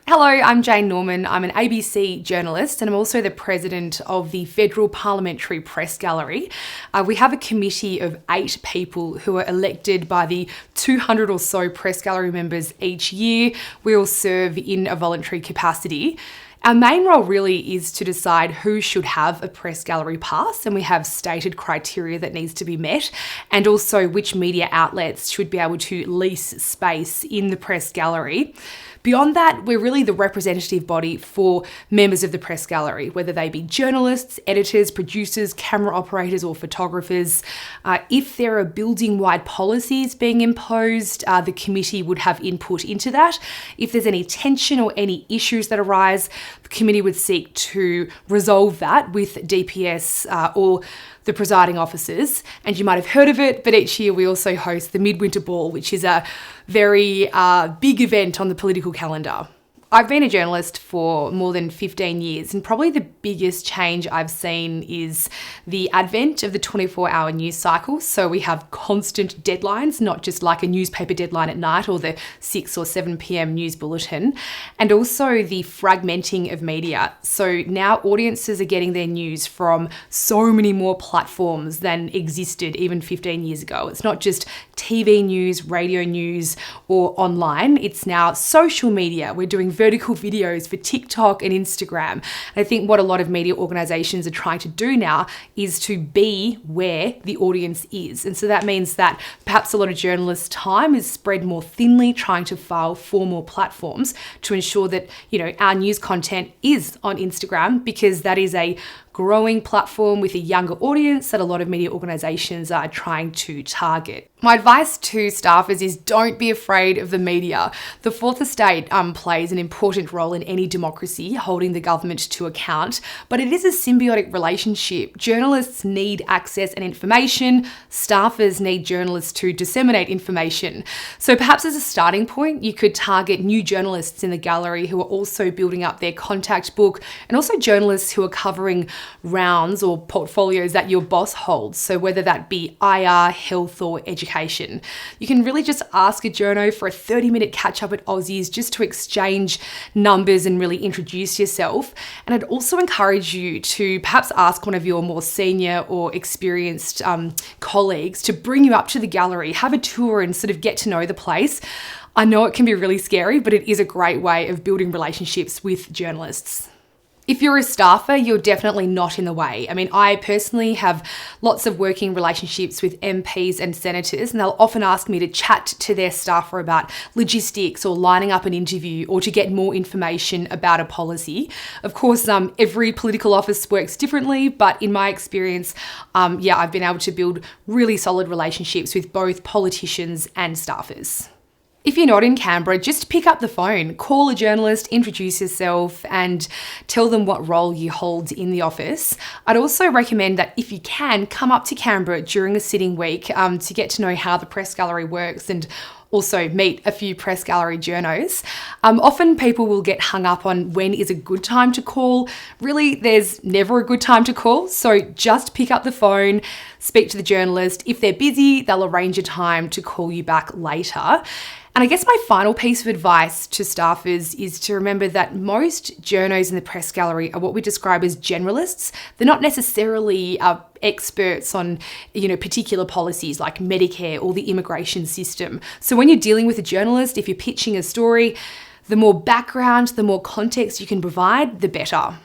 Hello, I'm Jane Norman. I'm an ABC journalist and I'm also the president of the Federal Parliamentary Press Gallery. We have a committee of 8 people who are elected by the 200 or so press gallery members each year. We all serve in a voluntary capacity. Our main role really is to decide who should have a press gallery pass, and we have stated criteria that needs to be met, and also which media outlets should be able to lease space in the press gallery. Beyond that, we're really the representative body for members of the press gallery, whether they be journalists, editors, producers, camera operators or photographers. If there are building-wide policies being imposed, the committee would have input into that. If there's any tension or any issues that arise, the committee would seek to resolve that with DPS or the presiding officers. And you might have heard of it, but each year we also host the Midwinter Ball, which is a very big event on the political calendar. I've been a journalist for more than 15 years, and probably the biggest change I've seen is the advent of the 24-hour news cycle. So we have constant deadlines, not just like a newspaper deadline at night or the 6 or 7 p.m. news bulletin, and also the fragmenting of media. So now audiences are getting their news from so many more platforms than existed even 15 years ago. It's not just TV news, radio news, or online. It's now social media. We're doing vertical videos for TikTok and Instagram. And I think what a lot of media organizations are trying to do now is to be where the audience is. And so that means that perhaps a lot of journalists' time is spread more thinly, trying to file for more platforms to ensure that, our news content is on Instagram, because that is a growing platform with a younger audience that a lot of media organizations are trying to target. My advice to staffers is don't be afraid of the media. The fourth estate plays an important role in any democracy, holding the government to account, but it is a symbiotic relationship. Journalists need access and information. Staffers need journalists to disseminate information. So perhaps as a starting point, you could target new journalists in the gallery who are also building up their contact book, and also journalists who are covering rounds or portfolios that your boss holds. So whether that be IR, health or education. You can really just ask a journo for a 30-minute catch up at Aussies just to exchange numbers and really introduce yourself. And I'd also encourage you to perhaps ask one of your more senior or experienced colleagues to bring you up to the gallery, have a tour and sort of get to know the place. I know it can be really scary, but it is a great way of building relationships with journalists. If you're a staffer, you're definitely not in the way. I mean, I personally have lots of working relationships with MPs and senators, and they'll often ask me to chat to their staffer about logistics or lining up an interview or to get more information about a policy. Of course, every political office works differently, but in my experience, I've been able to build really solid relationships with both politicians and staffers. If you're not in Canberra, just pick up the phone, call a journalist, introduce yourself and tell them what role you hold in the office. I'd also recommend that if you can, come up to Canberra during a sitting week to get to know how the press gallery works and also meet a few press gallery journos. Often people will get hung up on when is a good time to call. Really, there's never a good time to call. So just pick up the phone, speak to the journalist. If they're busy, they'll arrange a time to call you back later. And I guess my final piece of advice to staffers is to remember that most journos in the press gallery are what we describe as generalists. They're not necessarily experts on, particular policies like Medicare or the immigration system. So when you're dealing with a journalist, if you're pitching a story, the more background, the more context you can provide, the better.